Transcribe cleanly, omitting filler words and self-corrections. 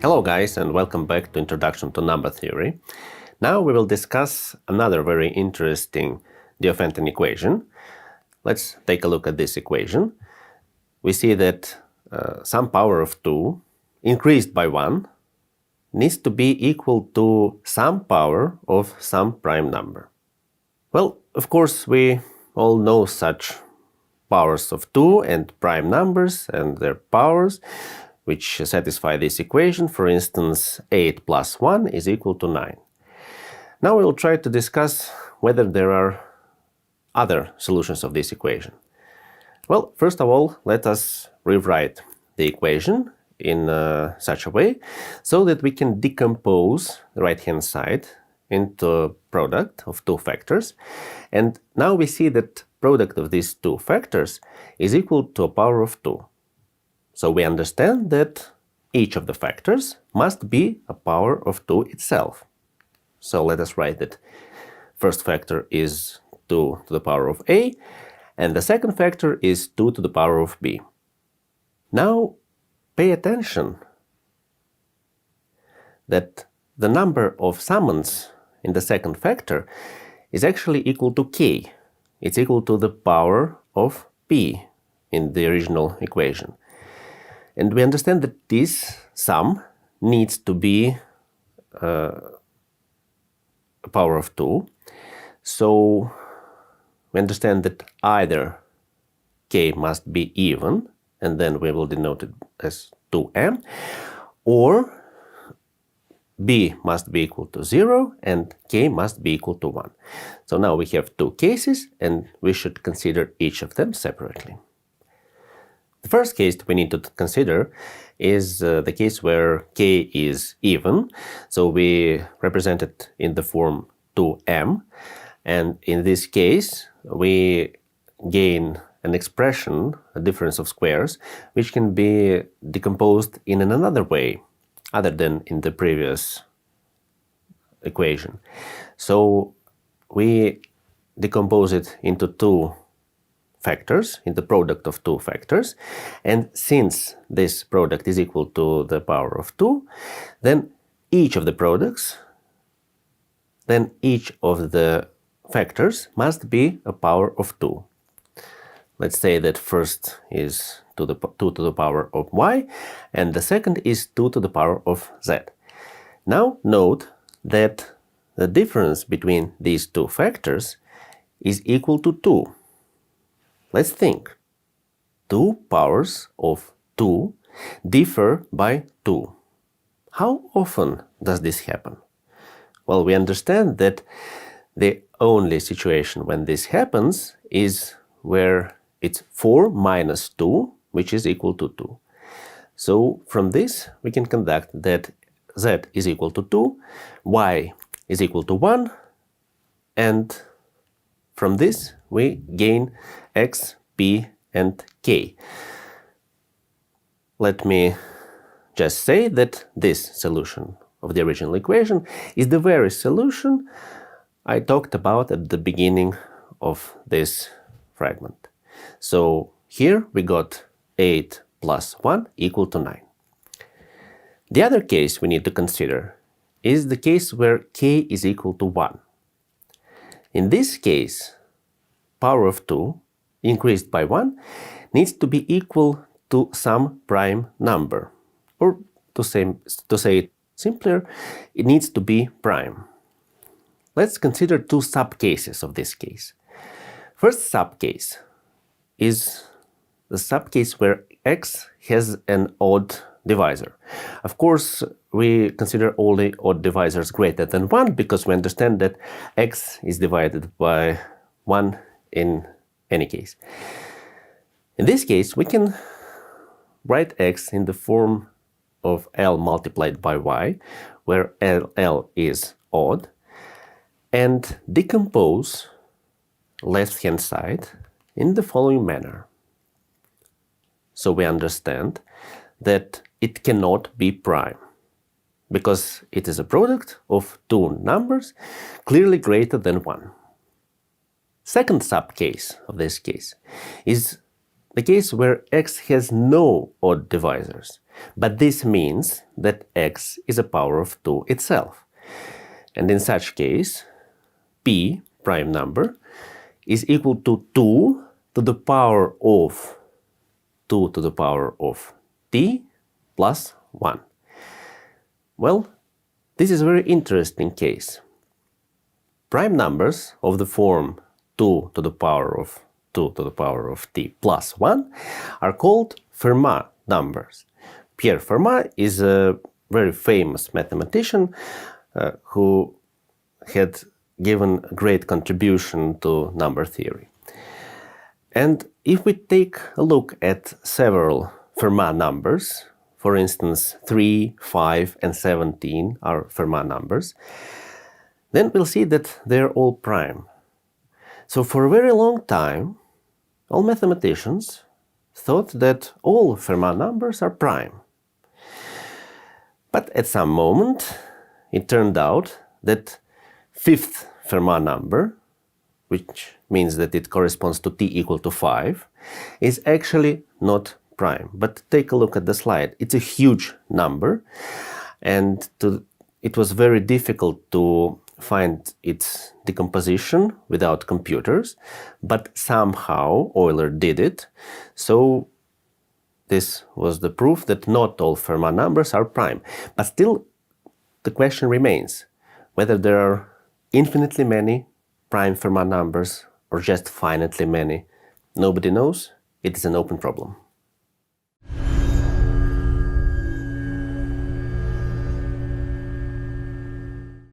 Hello guys, and welcome back to Introduction to Number Theory. Now we will discuss another very interesting Diophantine equation. Let's take a look at this equation. We see that some power of 2 increased by 1 needs to be equal to some power of some prime number. Well, of course, we all know such powers of 2 and prime numbers and their powers, which satisfy this equation. For instance, 8 plus 1 is equal to 9. Now we will try to discuss whether there are other solutions of this equation. Well, first of all, let us rewrite the equation in such a way so that we can decompose the right-hand side into a product of two factors. And now we see that product of these two factors is equal to a power of 2. So we understand that each of the factors must be a power of 2 itself. So let us write that first factor is 2 to the power of a, and the second factor is 2 to the power of b. Now pay attention that the number of summands in the second factor is actually equal to k. It's equal to the power of p in the original equation. And we understand that this sum needs to be a power of 2. So we understand that either k must be even, and then we will denote it as 2m, or b must be equal to 0 and k must be equal to 1. So now we have two cases, and we should consider each of them separately. The first case we need to consider is the case where k is even. So we represent it in the form 2m, and in this case we gain an expression, a difference of squares, which can be decomposed in another way other than in the previous equation. So we decompose it into two factors, in the product of two factors, and since this product is equal to the power of 2, then each of the factors must be a power of 2. Let's say that first is 2 to the power of y, and the second is 2 to the power of z. Now note that the difference between these two factors is equal to 2. Let's think. 2 powers of 2 differ by 2. How often does this happen? Well, we understand that the only situation when this happens is where it's 4 minus 2, which is equal to 2. So from this we can conduct that z is equal to 2, y is equal to 1, and from this we gain x, p, and k. Let me just say that this solution of the original equation is the very solution I talked about at the beginning of this fragment. So here we got 8 plus 1 equal to 9. The other case we need to consider is the case where k is equal to 1. In this case, power of 2 increased by 1 needs to be equal to some prime number. Or to say it simpler, it needs to be prime. Let's consider two subcases of this case. First subcase is the subcase where x has an odd divisor. Of course, we consider all the odd divisors greater than 1 because we understand that x is divided by 1 in any case. In this case, we can write x in the form of L multiplied by y, where L is odd, and decompose left-hand side in the following manner. So we understand that it cannot be prime, because it is a product of two numbers clearly greater than 1. Second subcase of this case is the case where x has no odd divisors, but this means that x is a power of 2 itself. And in such case, p, prime number, is equal to 2 to the power of 2 to the power of t plus 1. Well, this is a very interesting case. Prime numbers of the form 2 to the power of 2 to the power of t plus 1 are called Fermat numbers. Pierre Fermat is a very famous mathematician who had given a great contribution to number theory. And if we take a look at several Fermat numbers, for instance 3, 5 and 17 are Fermat numbers, then we'll see that they're all prime. So for a very long time, all mathematicians thought that all Fermat numbers are prime. But at some moment, it turned out that fifth Fermat number, which means that it corresponds to t equal to 5, is actually not prime. But take a look at the slide. It's a huge number, and it was very difficult to find its decomposition without computers, but somehow Euler did it. So this was the proof that not all Fermat numbers are prime. But still, the question remains whether there are infinitely many prime Fermat numbers or just finitely many. Nobody knows. It is an open problem.